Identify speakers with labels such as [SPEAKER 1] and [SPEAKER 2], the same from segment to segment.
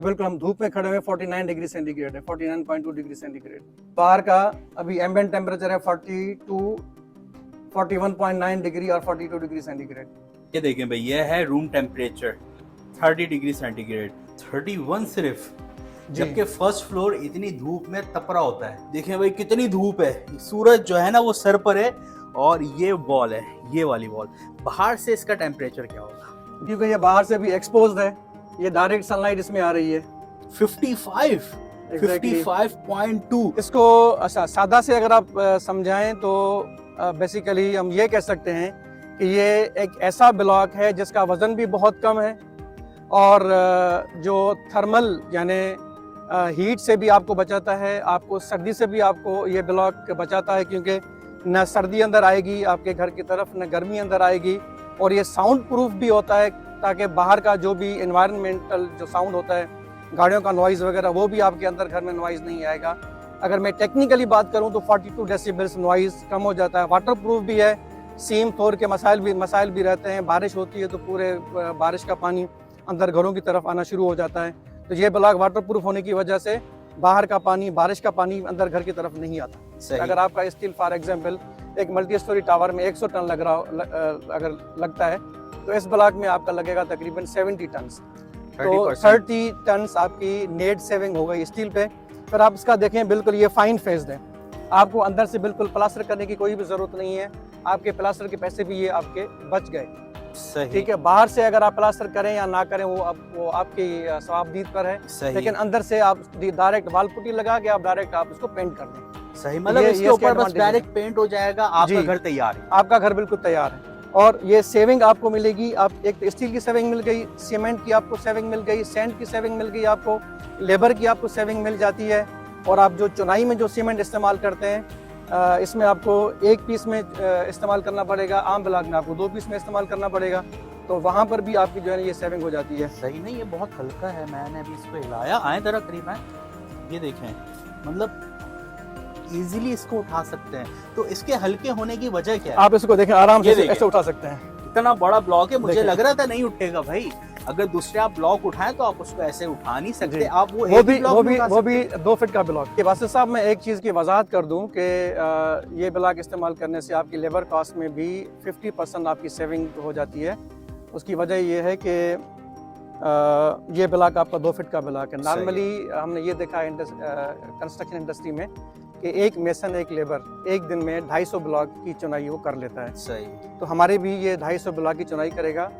[SPEAKER 1] बिल्कुल हम धूप में खड़े हुए 49 डिग्री सेंटीग्रेड है, 49.2 डिग्री सेंटीग्रेड। बाहर का अभी एम्बिएंट टेम्परेचर है 42 41.9 डिग्री और 42 डिग्री सेंटीग्रेड।
[SPEAKER 2] ये देखें भाई, ये है रूम टेम्परेचर 30 डिग्री सेंटीग्रेड, 31 सिर्फ, जबकि फर्स्ट फ्लोर इतनी धूप में तपरा होता है। देखें भाई कितनी धूप है, सूरज जो है ना वो सर पर है और ये वॉल है, ये वाली वॉल। बाहर से इसका टेम्परेचर क्या होगा?
[SPEAKER 1] क्योंकि ये बाहर से भी एक्सपोज्ड है, ये डायरेक्ट सनलाइट इसमें आ रही है।
[SPEAKER 2] 55.2।
[SPEAKER 1] इसको सादा से अगर आप समझाएं तो बेसिकली हम ये कह सकते हैं कि ये एक ऐसा ब्लॉक है जिसका वजन भी बहुत कम है और जो थर्मल यानी हीट से भी आपको बचाता है, आपको सर्दी से भी आपको ये ब्लॉक बचाता है, क्योंकि न सर्दी अंदर आएगी आपके घर की तरफ, न गर्मी अंदर आएगी। और ये साउंड प्रूफ भी होता है ताकि बाहर का जो भी एनवायरनमेंटल जो साउंड होता है, गाड़ियों का नॉइज़ वगैरह, वो भी आपके अंदर घर में नॉइज़ नहीं आएगा। अगर मैं टेक्निकली बात करूं तो 42 डेसिबल्स नॉइज़ कम हो जाता है। वाटर प्रूफ भी है, सीम फ्लोर के मसाइल भी रहते हैं। बारिश होती है तो पूरे बारिश का पानी अंदर घरों की तरफ आना शुरू हो जाता है। तो ये ब्लॉक वाटर प्रूफ होने की वजह से बाहर का पानी, बारिश का पानी अंदर घर की तरफ नहीं आता। अगर आपका स्टील फॉर एग्जाम्पल एक मल्टी स्टोरी टावर में 100 टन अगर लगता है तो इस ब्लॉक में आपका लगेगा तकरीबन 70 टन। तो 30 टन आपकी नेट सेविंग हो गई स्टील पे। फिर आप इसका देखें, बिल्कुल ये फाइन फेस्ड है, आपको अंदर से बिल्कुल प्लास्टर करने की कोई भी जरूरत नहीं है। आपके प्लास्टर के पैसे भी ये आपके बच गए। ठीक है, बाहर से अगर आप प्लास्टर करें या ना करें वो आपकी सवाबदीद पर है, लेकिन अंदर से आप डायरेक्ट वाल पुट्टी लगा के आप डायरेक्ट आप इसको पेंट कर दें।
[SPEAKER 2] सही, मतलब इसके ऊपर बस डायरेक्ट पेंट हो जाएगा, आपका घर तैयार है।
[SPEAKER 1] आपका घर बिल्कुल तैयार है। और ये सेविंग आपको मिलेगी, आप एक स्टील की सेविंग मिल गई, सीमेंट की आपको सेविंग मिल गई, सैंड की सेविंग मिल गई, आपको लेबर की आपको सेविंग मिल जाती है। और आप जो चुनाई में जो सीमेंट इस्तेमाल करते हैं, इसमें आपको एक पीस में इस्तेमाल करना पड़ेगा, आम ब्लॉक में आपको 2 पीस में इस्तेमाल करना पड़ेगा। तो वहाँ पर भी आपकी जो है ये सेविंग हो जाती है।
[SPEAKER 2] सही नहीं, ये बहुत हल्का है, मैंने अभी इसको हिलाया, आए जरा करीब आए, ये देखें, मतलब इजीली इसको उठा सकते हैं। तो इसके हल्के होने की वजह क्या है?
[SPEAKER 1] आप इसको देखें, आराम से ऐसे उठा सकते हैं।
[SPEAKER 2] इतना बड़ा ब्लॉक है, मुझे लग रहा था नहीं उठेगा भाई। अगर दूसरे आप ब्लॉक उठाएं तो आप उसको ऐसे उठा नहीं सकते, आप वो
[SPEAKER 1] भी 2 फीट का ब्लॉक। के वास्ते साहब मैं एक चीज़ की वजाहत कर दूं कि ये ब्लॉक इस्तेमाल करने से आपकी लेबर कॉस्ट में भी 50% आपकी सेविंग हो जाती है। उसकी वजह ये है कि ये ब्लॉक आपका 2 फीट का ब्लॉक है। नॉर्मली हमने ये देखा है कंस्ट्रक्शन इंडस्ट्री में कि एक मेसन, एक लेबर एक दिन में 250 ब्लॉक की चुनाई वो कर लेता है।
[SPEAKER 2] सही।
[SPEAKER 1] तो हमारे भी ये 250 ब्लॉक की चुनाई करेगा,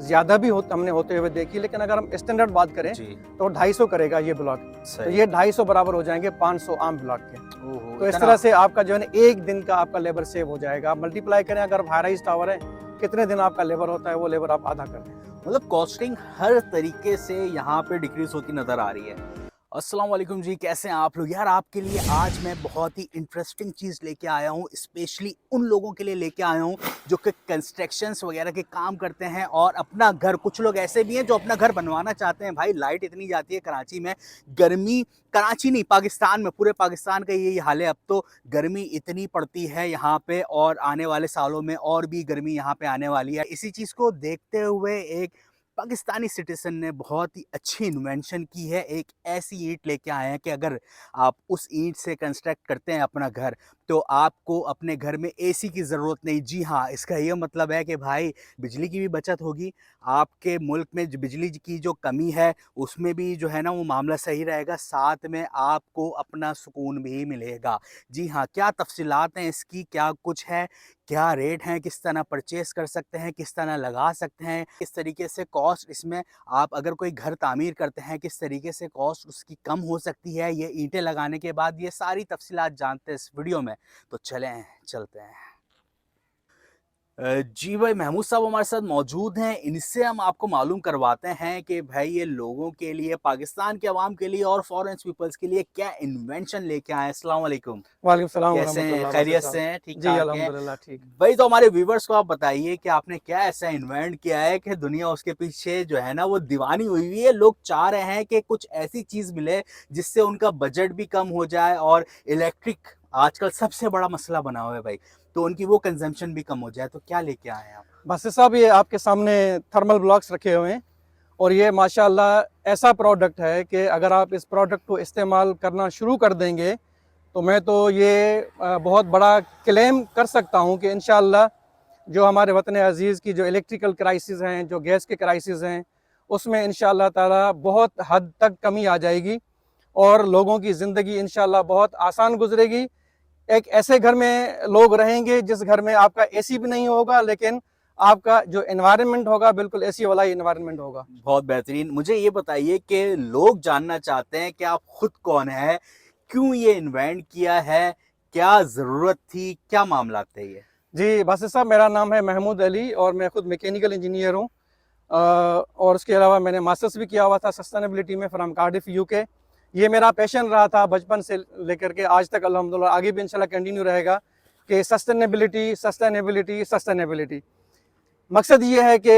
[SPEAKER 1] ज्यादा भी हमने होते हुए देखी, लेकिन अगर हम स्टैंडर्ड बात करें तो 250 करेगा ये ब्लॉक। तो ये 250 बराबर हो जाएंगे 500 आम ब्लॉक के। तो इस तरह से आपका जो है ना एक दिन का आपका लेबर सेव हो जाएगा। आप मल्टीप्लाई करें, अगर हाई राइज टावर है कितने दिन आपका लेबर होता है, वो लेबर आप आधा कर दें।
[SPEAKER 2] मतलब कॉस्टिंग हर तरीके से यहाँ पे डिक्रीज होती नजर आ रही है। अस्सलाम वालेकुम जी, कैसे हैं आप लोग? यार आपके लिए आज मैं बहुत ही इंटरेस्टिंग चीज़ लेके आया हूँ, स्पेशली उन लोगों के लिए लेके आया हूँ जो कि कंस्ट्रक्शंस वगैरह के काम करते हैं और अपना घर, कुछ लोग ऐसे भी हैं जो अपना घर बनवाना चाहते हैं। भाई लाइट इतनी जाती है कराची में, गर्मी, कराची नहीं पाकिस्तान में, पूरे पाकिस्तान का यही हाल है। अब तो गर्मी इतनी पड़ती है यहाँ पे और आने वाले सालों में और भी गर्मी यहाँ पे आने वाली है। इसी चीज़ को देखते हुए एक पाकिस्तानी सिटीजन ने बहुत ही अच्छी इन्वेंशन की है। एक ऐसी ईंट लेके आए हैं कि अगर आप उस ईंट से कंस्ट्रक्ट करते हैं अपना घर तो आपको अपने घर में एसी की ज़रूरत नहीं। जी हाँ, इसका ये मतलब है कि भाई बिजली की भी बचत होगी, आपके मुल्क में बिजली की जो कमी है उसमें भी जो है ना वो मामला सही रहेगा, साथ में आपको अपना सुकून भी मिलेगा। जी हाँ, क्या तफसीलात हैं इसकी, क्या कुछ है, क्या रेट हैं, किस तरह परचेस कर सकते हैं, किस तरह लगा सकते हैं, किस तरीके से कॉस्ट इसमें, आप अगर कोई घर तामीर करते हैं किस तरीके से कॉस्ट उसकी कम हो सकती है ये ईंटें लगाने के बाद, ये सारी तफसीलात जानते हैं इस वीडियो में। तो चलें, चलते हैं। जी भाई, महमूद साहब हमारे साथ मौजूद हैं, इनसे हम आपको मालूम करवाते हैं कि भाई ये लोगों के लिए, पाकिस्तान के अवाम के लिए और फॉरेन पीपल्स के लिए क्या इन्वेंशन लेके आए हैं। अस्सलाम वालेकुम।
[SPEAKER 1] वालेकुम सलाम।
[SPEAKER 2] कैसे हैं, खैरियत से हैं? ठीक
[SPEAKER 1] जी अल्हम्दुलिल्लाह ठीक।
[SPEAKER 2] भाई तो हमारे व्यूवर्स को आप बताइए कि आपने क्या ऐसा इन्वेंट किया है कि दुनिया उसके पीछे जो है ना वो दीवानी हुई हुई है। लोग चाह रहे हैं कि कुछ ऐसी चीज़ मिले जिससे उनका बजट भी कम हो जाए और इलेक्ट्रिक आजकल सबसे बड़ा मसला बना हुआ है भाई, तो उनकी वो कंजम्पशन भी कम हो जाए। तो क्या लेके आए हैं आप?
[SPEAKER 1] बस साहब ये आपके सामने थर्मल ब्लॉक्स रखे हुए हैं और ये माशाल्लाह ऐसा प्रोडक्ट है कि अगर आप इस प्रोडक्ट को इस्तेमाल करना शुरू कर देंगे तो मैं तो ये बहुत बड़ा क्लेम कर सकता हूँ कि इंशाअल्लाह जो हमारे वतन अज़ीज़ की जो इलेक्ट्रिकल क्राइसिस हैं, जो गैस के क्राइसिस हैं, उसमें इंशाअल्लाह ताला बहुत हद तक कमी आ जाएगी और लोगों की ज़िंदगी इंशाअल्लाह बहुत आसान गुजरेगी। एक ऐसे घर में लोग रहेंगे जिस घर में आपका एसी भी नहीं होगा, लेकिन आपका जो एनवायरनमेंट होगा बिल्कुल एसी वाला ही एनवायरनमेंट होगा।
[SPEAKER 2] बहुत बेहतरीन। मुझे ये बताइए कि लोग जानना चाहते हैं कि आप खुद कौन है, क्यों ये इन्वेंट किया है, क्या ज़रूरत थी, क्या मामला थे ये?
[SPEAKER 1] जी, बासित साहब, मेरा नाम है महमूद अली और मैं खुद मैकेनिकल इंजीनियर हूँ। और उसके अलावा मैंने मास्टर्स भी किया हुआ था सस्टेनेबिलिटी में फ्रॉम कार्डिफ यूके। ये मेरा पैशन रहा था बचपन से लेकर के आज तक, अल्हम्दुलिल्लाह आगे भी इंशाल्लाह कंटिन्यू रहेगा कि सस्टेनेबिलिटी सस्टेनेबिलिटी सस्टेनेबिलिटी। मकसद ये है कि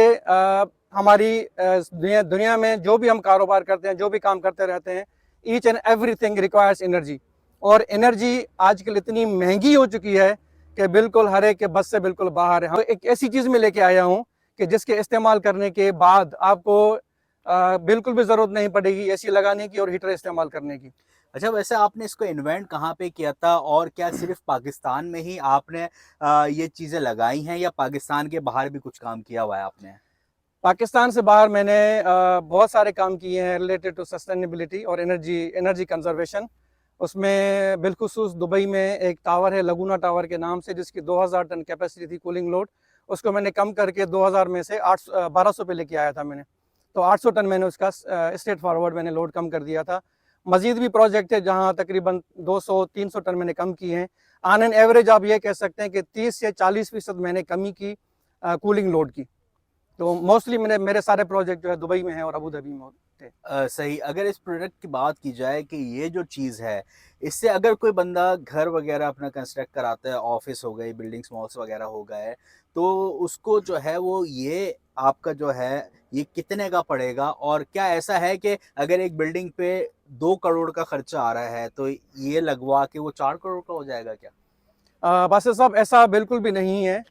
[SPEAKER 1] हमारी दुनिया में जो भी हम कारोबार करते हैं, जो भी काम करते रहते हैं, each and everything requires energy. और एनर्जी आजकल इतनी महंगी हो चुकी है कि बिल्कुल हर एक के बस से बिल्कुल बाहर है। हम एक ऐसी चीज़ में लेके आया हूँ कि जिसके इस्तेमाल करने के बाद आपको बिल्कुल भी ज़रूरत नहीं पड़ेगी एसी लगाने की और हीटर इस्तेमाल करने की।
[SPEAKER 2] अच्छा, वैसे आपने इसको इन्वेंट कहाँ पे किया था और क्या सिर्फ पाकिस्तान में ही आपने ये चीज़ें लगाई हैं या पाकिस्तान के बाहर भी कुछ काम किया हुआ है आपने?
[SPEAKER 1] पाकिस्तान से बाहर मैंने बहुत सारे काम किए हैं रिलेटेड टू सस्टेनेबिलिटी और एनर्जी कंजर्वेशन। उसमें बिलखुसूस दुबई में एक टावर है लगूना टावर के नाम से, जिसकी 2000 टन कैपेसिटी थी कूलिंग लोड। उसको मैंने कम करके 2000 में से 1200 पे लेके आया था मैंने। तो 800 टन मैंने उसका स्ट्रेट फॉरवर्ड मैंने लोड कम कर दिया था। मजीद भी प्रोजेक्ट है जहाँ तकरीबन 200-300 टन मैंने कम किए हैं। ऑन एन एवरेज आप ये कह सकते हैं कि 30 से 40% मैंने कमी की कूलिंग लोड की। तो मोस्टली मेरे सारे प्रोजेक्ट जो है दुबई में है और अबू धाबी में थे।
[SPEAKER 2] सही। अगर इस प्रोडक्ट की बात की जाए कि ये जो चीज़ है, इससे अगर कोई बंदा घर वगैरह अपना कंस्ट्रक्ट कराता है, ऑफिस हो गई, बिल्डिंग्स मॉल्स वगैरह हो गए, तो उसको जो है वो ये आपका जो है ये कितने का पड़ेगा? और क्या ऐसा है कि अगर एक बिल्डिंग पे 2 करोड़ का खर्चा आ रहा है तो ये लगवा के वो 4 करोड़ का हो जाएगा क्या?
[SPEAKER 1] बासित साहब, ऐसा बिल्कुल भी नहीं है।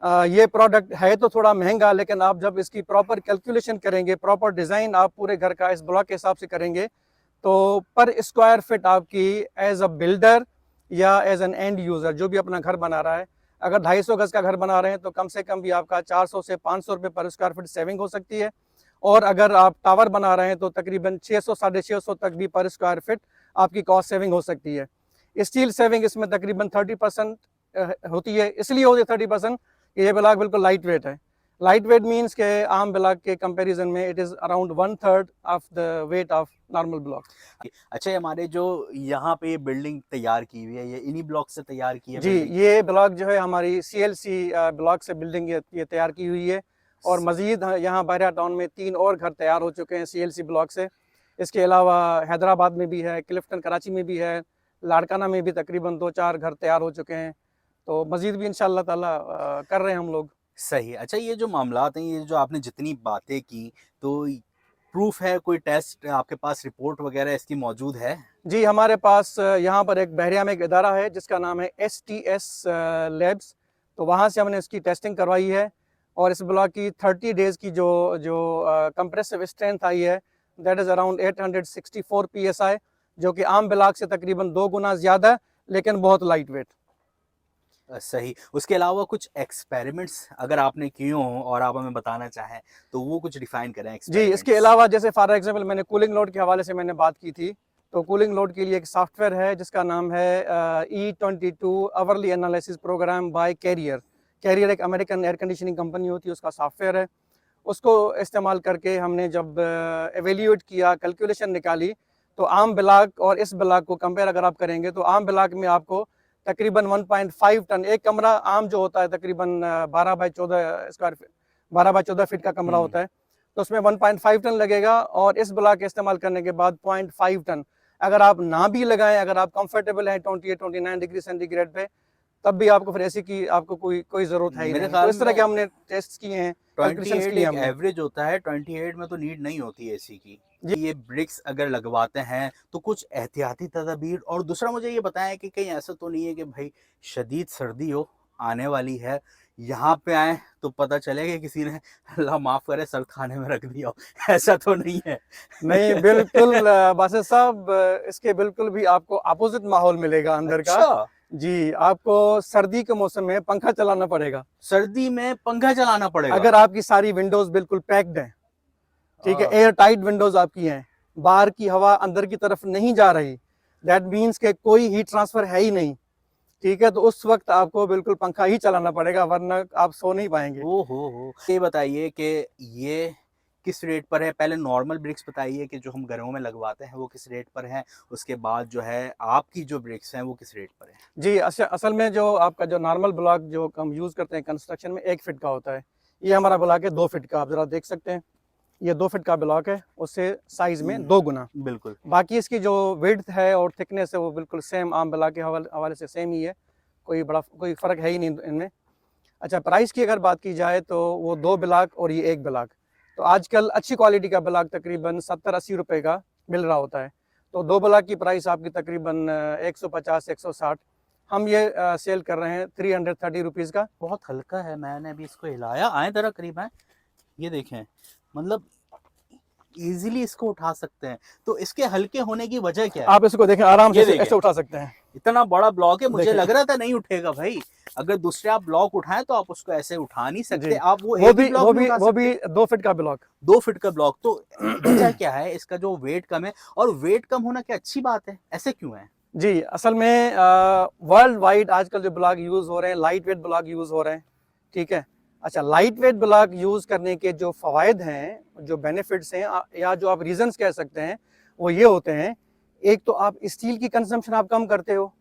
[SPEAKER 1] ये प्रोडक्ट है तो थोड़ा महंगा, लेकिन आप जब इसकी प्रॉपर कैलकुलेशन करेंगे, प्रॉपर डिज़ाइन आप पूरे घर का इस ब्लॉक के हिसाब से करेंगे, तो पर स्क्वायर फिट आपकी एज अ बिल्डर या एज एन एंड यूज़र जो भी अपना घर बना रहा है, अगर 250 गज़ का घर बना रहे हैं तो कम से कम भी आपका 400 से 500 रुपये पर स्क्वायर फिट सेविंग हो सकती है। और अगर आप टावर बना रहे हैं तो तकरीबन 600 साढ़े 600 तक भी पर स्क्वायर फिट आपकी कॉस्ट सेविंग हो सकती है। स्टील सेविंग इसमें तकरीबन 30% होती है। इसलिए होती है 30% कि ये ब्लॉक बिल्कुल लाइट वेट है। लाइट वेट मीन्स के आम ब्लॉक के कंपैरिजन में it is around 1/3 of the weight of normal block.
[SPEAKER 2] अच्छा, ये हमारे जो यहाँ पे ये बिल्डिंग तैयार की हुई है, ये इन्हीं ब्लॉक से तैयार की है
[SPEAKER 1] जी,
[SPEAKER 2] बिल्डिंग?
[SPEAKER 1] ये ब्लॉक जो है हमारी सीएलसी ब्लॉक से बिल्डिंग ये तैयार की हुई है। और मज़ीद यहाँ बहरिया टाउन में 3 और घर तैयार हो चुके हैं सीएलसी ब्लॉक से। इसके अलावा हैदराबाद में भी है, क्लिफ्टन कराची में भी है, लाड़काना में भी तकरीबन 2-4 घर तैयार हो चुके हैं। तो मज़ीद भी इंशाअल्लाह ताला कर रहे हैं हम लोग।
[SPEAKER 2] सही। अच्छा, ये जो मामलात हैं, ये जो आपने जितनी बातें की, तो प्रूफ़ है, कोई टेस्ट आपके पास, रिपोर्ट वगैरह इसकी मौजूद है?
[SPEAKER 1] जी, हमारे पास यहाँ पर एक बहरिया में एक इदारा है जिसका नाम है STS लैब्स। तो वहाँ से हमने इसकी टेस्टिंग करवाई है और इस ब्लॉक की 30 डेज़ की जो जो कंप्रेसिव स्ट्रेंथ आई है, दैट इज़ अराउंड 864 PSI, जो कि आम ब्लॉक से तकरीबन 2 गुना ज़्यादा, लेकिन बहुत लाइट वेट।
[SPEAKER 2] सही। उसके अलावा कुछ एक्सपेरिमेंट्स अगर आपने किए हों और आप हमें बताना चाहें, तो वो कुछ डिफ़ाइन करें
[SPEAKER 1] जी, इसके
[SPEAKER 2] एक्सपेरिमेंट्स।
[SPEAKER 1] अलावा जैसे फॉर एग्ज़ाम्पल मैंने कूलिंग लोड के हवाले से मैंने बात की थी, तो कूलिंग लोड के लिए एक सॉफ्टवेयर है जिसका नाम है E22 hourly analysis program by Carrier. Carrier एक अमेरिकन एयर कंडीशनिंग कंपनी होती है, उसका सॉफ्टवेयर है। उसको इस्तेमाल करके हमने जब एवेल्यूएट किया, कैलकुलेशन निकाली, तो आम ब्लॉक और इस ब्लॉक को कंपेयर अगर आप करेंगे तो आम ब्लॉक में आपको तकरीबन 1.5 टन, एक कमरा आम जो होता है तकरीबन 12 by 14 square feet, 12 by 14 feet का कमरा होता है, तो उसमें 1.5 टन लगेगा। और इस ब्लॉक के इस्तेमाल करने के बाद 0.5 टन अगर आप ना भी लगाएं, अगर आप कंफर्टेबल हैं 28-29 डिग्री सेंटीग्रेड पे, तब भी आपको फिर एसी की आपको कोई ज़रूरत है ही
[SPEAKER 2] मेरे
[SPEAKER 1] नहीं। तो
[SPEAKER 2] ख़्याल
[SPEAKER 1] इस तरह के
[SPEAKER 2] में
[SPEAKER 1] हमने टेस्ट किए हैं, कैलकुलेशंस
[SPEAKER 2] 28
[SPEAKER 1] किए हैं
[SPEAKER 2] एक
[SPEAKER 1] हमने।
[SPEAKER 2] एवरेज होता है, 28 में तो नीड नहीं होती एसी की।
[SPEAKER 1] जी।
[SPEAKER 2] ये ब्रिक्स अगर लगवाते हैं तो कुछ एहतियाती तदाबीर, और दूसरा मुझे ये बताएं कि कहीं ऐसा तो नहीं है कि भाई शदीद सर्दी हो आने वाली है, यहाँ पे आए तो पता चलेगा कि किसी ने अल्लाह माफ करे सर खाने में रख दिया हो। ऐसा तो नहीं है।
[SPEAKER 1] नहीं, बिल्कुल बासित साहब, इसके बिल्कुल भी आपको अपोजिट माहौल मिलेगा अंदर का।
[SPEAKER 2] अच्छा,
[SPEAKER 1] जी, आपको सर्दी के मौसम में पंखा चलाना पड़ेगा।
[SPEAKER 2] सर्दी में पंखा चलाना पड़ेगा।
[SPEAKER 1] अगर आपकी सारी विंडोज बिल्कुल पैक्ड हैं, ठीक है,
[SPEAKER 2] आ,
[SPEAKER 1] एयर टाइट विंडोज आपकी हैं, बाहर की हवा अंदर की तरफ नहीं जा रही, दैट मीन्स के कोई हीट ट्रांसफर है ही नहीं, ठीक है, तो उस वक्त आपको बिल्कुल पंखा ही चलाना पड़ेगा, वरना आप सो नहीं पाएंगे।
[SPEAKER 2] ओ हो। ये बताइए कि ये किस रेट पर है? पहले नॉर्मल ब्रिक्स बताइए कि जो हम घरों में लगवाते हैं वो किस रेट पर है, उसके बाद जो है आपकी जो ब्रिक्स हैं वो किस रेट पर है?
[SPEAKER 1] जी, असल में जो आपका जो नॉर्मल ब्लॉक जो हम यूज़ करते हैं कंस्ट्रक्शन में 1 फीट का होता है। ये हमारा ब्लॉक है 2 फीट का, आप ज़रा देख सकते हैं। ये 2 फीट का ब्लॉक है, उससे साइज़ में 2 गुना।
[SPEAKER 2] बिल्कुल।
[SPEAKER 1] बाकी इसकी जो विड्थ है और थिकनेस है वो बिल्कुल सेम आम ब्लॉक के हवाले से सेम ही है, कोई फ़र्क है ही नहीं इनमें। अच्छा, प्राइस की अगर बात की जाए तो वो 2 ब्लॉक और ये 1 ब्लॉक। तो आजकल अच्छी क्वालिटी का ब्लॉक तकरीबन 70-80 रुपए का मिल रहा होता है। तो 2 ब्लॉक की प्राइस आपकी तकरीबन 150-160। हम ये सेल कर रहे हैं 330 रुपीज़ का।
[SPEAKER 2] बहुत हल्का है, मैंने अभी इसको हिलाया, आए जरा करीब आए, ये देखें, मतलब इजीली इसको उठा सकते हैं। तो इसके हल्के होने की वजह क्या है?
[SPEAKER 1] आप इसको देखें, आराम से
[SPEAKER 2] ये
[SPEAKER 1] ऐसे
[SPEAKER 2] देखें,
[SPEAKER 1] ऐसे उठा सकते हैं।
[SPEAKER 2] इतना बड़ा ब्लॉक है, मुझे
[SPEAKER 1] देखें।
[SPEAKER 2] लग रहा था नहीं उठेगा भाई। अगर दूसरे आप ब्लॉक उठाएं तो आप उसको ऐसे उठा नहीं सकते,
[SPEAKER 1] जी,
[SPEAKER 2] आप वो एक ही ब्लॉक नहीं उठा
[SPEAKER 1] वो
[SPEAKER 2] सकते।
[SPEAKER 1] भी 2 फीट का ब्लॉक।
[SPEAKER 2] 2 फीट का ब्लॉक, तो वजह क्या है? इसका जो वेट कम है, और वेट कम होना क्या अच्छी बात है? ऐसे क्यों है?
[SPEAKER 1] जी, असल में वर्ल्ड वाइड आजकल जो ब्लॉक यूज़ हो रहे हैं, लाइट वेट ब्लॉक यूज़ हो रहे हैं, ठीक है। अच्छा, लाइट वेट ब्लॉक यूज़ करने के जो फ़वाइद हैं, जो बेनिफिट्स हैं, या जो आप रीज़न्स कह सकते हैं, वो ये होते हैं। एक तो आप स्टील की कंजम्पशन आप कम करते हो,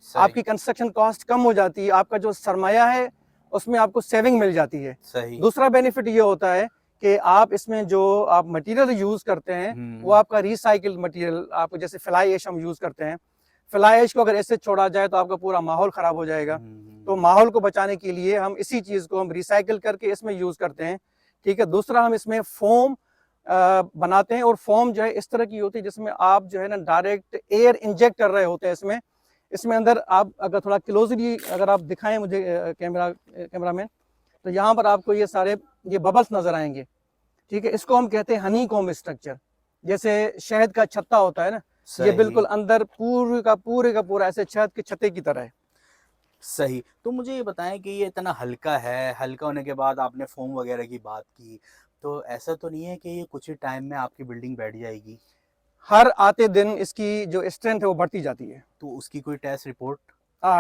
[SPEAKER 2] सही।
[SPEAKER 1] आपकी कंस्ट्रक्शन कॉस्ट कम हो जाती है, आपका जो सरमाया है उसमें आपको सेविंग मिल जाती है।
[SPEAKER 2] सही।
[SPEAKER 1] दूसरा बेनिफिट ये होता है कि आप इसमें जो आप मटेरियल यूज़ करते हैं वो आपका रिसाइकिल्ड मटेरियल, आप जैसे फ्लाई ऐश हम यूज़ करते हैं, फ्लाई ऐश को अगर ऐसे छोड़ा जाए तो आपका पूरा माहौल ख़राब हो जाएगा। तो माहौल को बचाने के लिए हम इसी चीज़ को हम रिसाइकिल करके इसमें यूज़ करते हैं, ठीक है। दूसरा, हम इसमें फोम बनाते हैं, और फोम जो है इस तरह की होती है जिसमें आप जो है ना डायरेक्ट एयर इंजेक्ट कर रहे होते हैं इसमें। इसमें अंदर आप अगर थोड़ा क्लोजली अगर आप दिखाएं मुझे कैमरामैन, तो यहाँ पर आपको ये सारे ये बबल्स नजर आएंगे, ठीक है। इसको हम कहते हैं हनी कॉम्ब स्ट्रक्चर, जैसे शहद का छत्ता होता है ना, ये बिल्कुल अंदर पूरे का पूरा ऐसे शहद के छत्ते की तरह है।
[SPEAKER 2] सही। तो मुझे ये बताएं कि ये इतना हल्का है, हल्का होने के बाद आपने फोम वगैरह की बात की, तो ऐसा तो नहीं है कि ये कुछ ही टाइम में आपकी बिल्डिंग बैठ जाएगी?
[SPEAKER 1] हर आते दिन इसकी जो स्ट्रेंथ है वो बढ़ती जाती है।
[SPEAKER 2] तो उसकी कोई टेस्ट रिपोर्ट?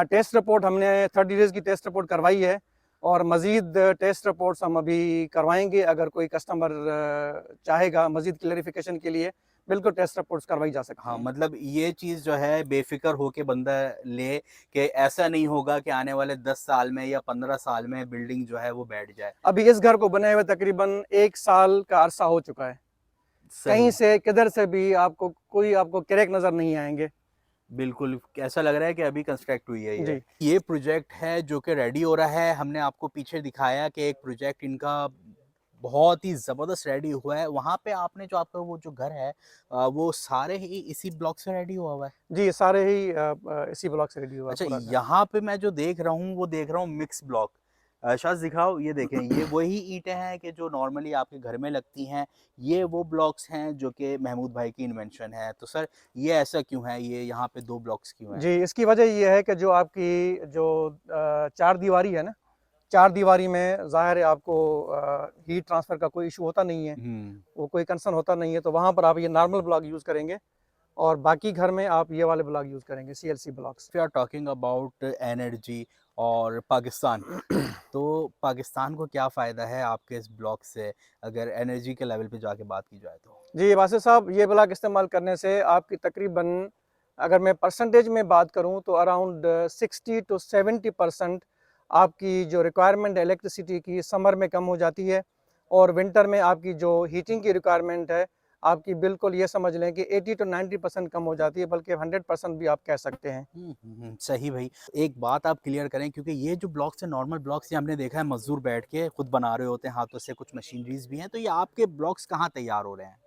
[SPEAKER 1] टेस्ट रिपोर्ट हमने 30 डेज की टेस्ट रिपोर्ट करवाई है, और मज़ीद टेस्ट रिपोर्ट्स हम अभी करवाएंगे। अगर कोई कस्टमर चाहेगा मज़ीद क्लेरिफिकेशन के लिए, बिल्कुल टेस्ट रिपोर्ट्स करवाई जा सकती
[SPEAKER 2] हाँ,
[SPEAKER 1] हैं।
[SPEAKER 2] मतलब ये चीज़ जो है बेफिक्र होके बंदा ले, कि ऐसा नहीं होगा कि आने वाले 10 साल में या 15 साल में बिल्डिंग जो है वो बैठ जाए।
[SPEAKER 1] अभी इस घर को बनाए हुए तकरीबन 1 साल का अरसा हो चुका है। कहीं
[SPEAKER 2] सही।
[SPEAKER 1] से किधर से भी आपको क्रैक नज़र नहीं आएंगे।
[SPEAKER 2] बिल्कुल, ऐसा लग रहा है कि अभी कंस्ट्रक्ट हुई है ये।
[SPEAKER 1] जी,
[SPEAKER 2] ये प्रोजेक्ट है जो कि रेडी हो रहा है। हमने आपको पीछे दिखाया कि एक प्रोजेक्ट इनका बहुत ही ज़बरदस्त रेडी हुआ है। वहाँ पे आपने जो आपका वो जो घर है वो सारे ही इसी ब्लॉक से रेडी हुआ हुआ है?
[SPEAKER 1] जी, सारे ही इसी ब्लॉक से रेडी हुआ है
[SPEAKER 2] अच्छा,
[SPEAKER 1] पूरा घर।
[SPEAKER 2] यहाँ पे मैं जो देख रहा हूँ वो देख रहा हूँ मिक्स ब्लॉक। शाज़ दिखाओ, ये देखें, ये वही ईंटें हैं कि जो नॉर्मली आपके घर में लगती हैं, ये वो ब्लॉक्स हैं जो कि महमूद भाई की इन्वेंशन है। तो सर ये ऐसा क्यों है, ये यहाँ पे 2 ब्लॉक्स क्यों हैं?
[SPEAKER 1] जी, इसकी वजह ये है कि जो आपकी जो चार दीवारी है ना, चार दीवारी में ज़ाहिर है आपको हीट ट्रांसफ़र का कोई इशू होता नहीं है, वो कोई कंसर्न होता नहीं है, तो वहाँ पर आप ये नॉर्मल ब्लॉक यूज़ करेंगे, और बाकी घर में आप ये वाले ब्लॉक यूज़ करेंगे, CLC blocks.
[SPEAKER 2] We are talking about energy और पाकिस्तान, तो पाकिस्तान को क्या फ़ायदा है आपके इस ब्लॉक से, अगर एनर्जी के लेवल पे जाके बात की जाए तो?
[SPEAKER 1] जी, वासिफ़ साहब, ये ब्लॉक इस्तेमाल करने से आपकी तकरीबन, अगर मैं परसेंटेज में बात करूँ तो अराउंड 60 टू 70% आपकी जो रिक्वायरमेंट है इलेक्ट्रिसिटी की समर में कम हो जाती है, और विंटर में आपकी जो हीटिंग की रिक्वायरमेंट है आपकी बिल्कुल ये समझ लें कि 80 टू 90% कम हो जाती है, बल्कि 100% भी आप कह सकते हैं।
[SPEAKER 2] सही भाई। एक बात आप क्लियर करें, क्योंकि ये जो ब्लॉक्स है नॉर्मल ब्लॉक्स, ये हमने देखा है मज़दूर बैठ के खुद बना रहे होते हैं हाथों से, कुछ मशीनरीज भी हैं, तो ये आपके ब्लॉक्स कहाँ तैयार हो रहे हैं?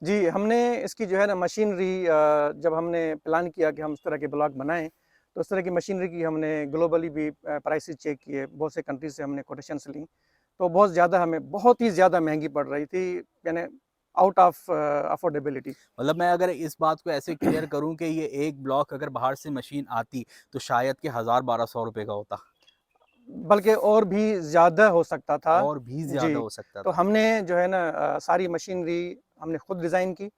[SPEAKER 1] जी, हमने इसकी जो है ना मशीनरी जब हमने प्लान किया कि हम इस तरह के ब्लॉक बनाएँ, तो इस तरह की मशीनरी की हमने ग्लोबली भी प्राइसेस चेक किए, बहुत से कंट्रीज से हमने कोटेशंस ली, तो बहुत ज़्यादा हमें बहुत ही ज़्यादा महंगी पड़ रही थी, यानी आउट ऑफ अफोर्डेबिलिटी।
[SPEAKER 2] मतलब मैं अगर इस बात को ऐसे क्लियर करूं कि ये एक ब्लॉक अगर बाहर से मशीन आती तो शायद कि 1000-1200 रुपए का होता,
[SPEAKER 1] बल्कि और भी ज़्यादा हो सकता था।
[SPEAKER 2] और भी ज्यादा
[SPEAKER 1] जी,
[SPEAKER 2] हो सकता
[SPEAKER 1] तो
[SPEAKER 2] था।
[SPEAKER 1] हमने जो है ना सारी मशीनरी हमने खुद डिज़ाइन की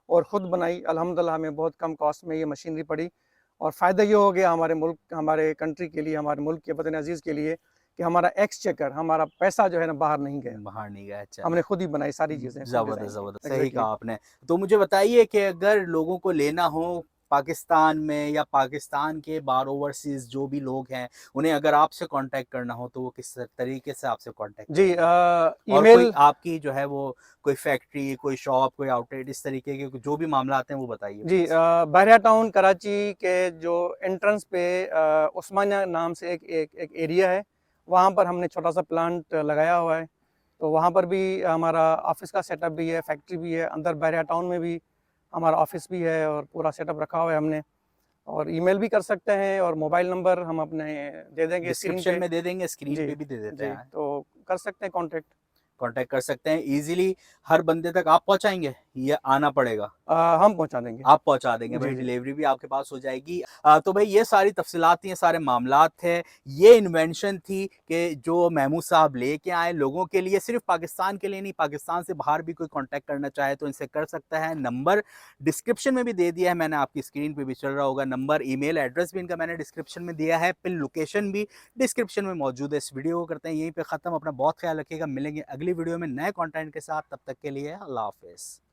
[SPEAKER 1] और ख़ुद बनाई। अल्हम्दुलिल्लाह हमें बहुत कम कॉस्ट में ये मशीनरी पड़ी और फ़ायदा ये हो गया हमारे मुल्क, हमारे कंट्री के लिए, हमारे मुल्क के वतन अज़ीज़ के लिए, कि हमारा एक्सचेकर, हमारा पैसा जो है ना बाहर नहीं गया।
[SPEAKER 2] बाहर नहीं गया, अच्छा।
[SPEAKER 1] हमने खुद ही बनाई सारी चीज़ें, खुद डिज़ाइन
[SPEAKER 2] ज़बरदस्त,
[SPEAKER 1] की।
[SPEAKER 2] ज़बरदस्त, सही
[SPEAKER 1] एग्ज़ैक्टली।
[SPEAKER 2] कहा आपने। तो मुझे बताइए कि अगर लोगों को लेना हो पाकिस्तान में या पाकिस्तान के बाहर ओवरसीज़ जो भी लोग हैं, उन्हें अगर आपसे कॉन्टैक्ट करना हो तो वो किस तरीके से आपसे कॉन्टैक्ट
[SPEAKER 1] जी,
[SPEAKER 2] करेंगे? और कोई
[SPEAKER 1] ईमेल।
[SPEAKER 2] आपकी जो है वो कोई फैक्ट्री, कोई शॉप, कोई आउटलेट इस तरीके के जो भी मामलात हैं वो बताइए
[SPEAKER 1] जी,
[SPEAKER 2] प्लीज़?
[SPEAKER 1] बहरिया टाउन कराची के जो एंट्रेंस पे उस्मानिया नाम से एक एरिया है, वहाँ पर हमने छोटा सा प्लांट लगाया हुआ है। तो वहाँ पर भी हमारा ऑफिस का सेटअप भी है, फैक्ट्री भी है, अंदर बहरिया टाउन में भी हमारा ऑफिस भी है और पूरा सेटअप रखा हुआ है हमने। और ईमेल भी कर सकते हैं और मोबाइल नंबर हम अपने दे देंगे स्क्रीन
[SPEAKER 2] डिस्क्रिप्शन
[SPEAKER 1] पे।
[SPEAKER 2] में दे देंगे, स्क्रीन
[SPEAKER 1] जी,
[SPEAKER 2] पे भी दे देते
[SPEAKER 1] जी,
[SPEAKER 2] हैं।
[SPEAKER 1] तो कर सकते हैं कॉन्टैक्ट।
[SPEAKER 2] कॉन्टैक्ट कर सकते हैं ईज़िली। हर बंदे तक आप पहुँचाएँगे या आना पड़ेगा?
[SPEAKER 1] हम पहुँचा देंगे।
[SPEAKER 2] आप पहुँचा देंगे भाई,
[SPEAKER 1] जी, जी।
[SPEAKER 2] डिलीवरी भी आपके पास हो जाएगी। तो भाई ये सारी तफ़सीलात थी, ये सारे मामलात थे, ये इन्वेंशन थी कि जो महमूद साहब लेके आए लोगों के लिए, सिर्फ़ पाकिस्तान के लिए नहीं, पाकिस्तान से बाहर भी कोई कॉन्टैक्ट करना चाहे तो इनसे कर सकता है। नंबर डिस्क्रिप्शन में भी दे दिया है मैंने, आपकी स्क्रीन पे भी चल रहा होगा नंबर, ईमेल एड्रेस भी इनका मैंने डिस्क्रिप्शन में दिया है, पिन लोकेशन भी डिस्क्रिप्शन में मौजूद है। इस वीडियो को करते हैं यहीं पे ख़त्म। अपना बहुत ख़्याल रखिएगा, मिलेंगे अगली वीडियो में नए कंटेंट के साथ, तब तक के लिए अल्लाह हाफ़िज़।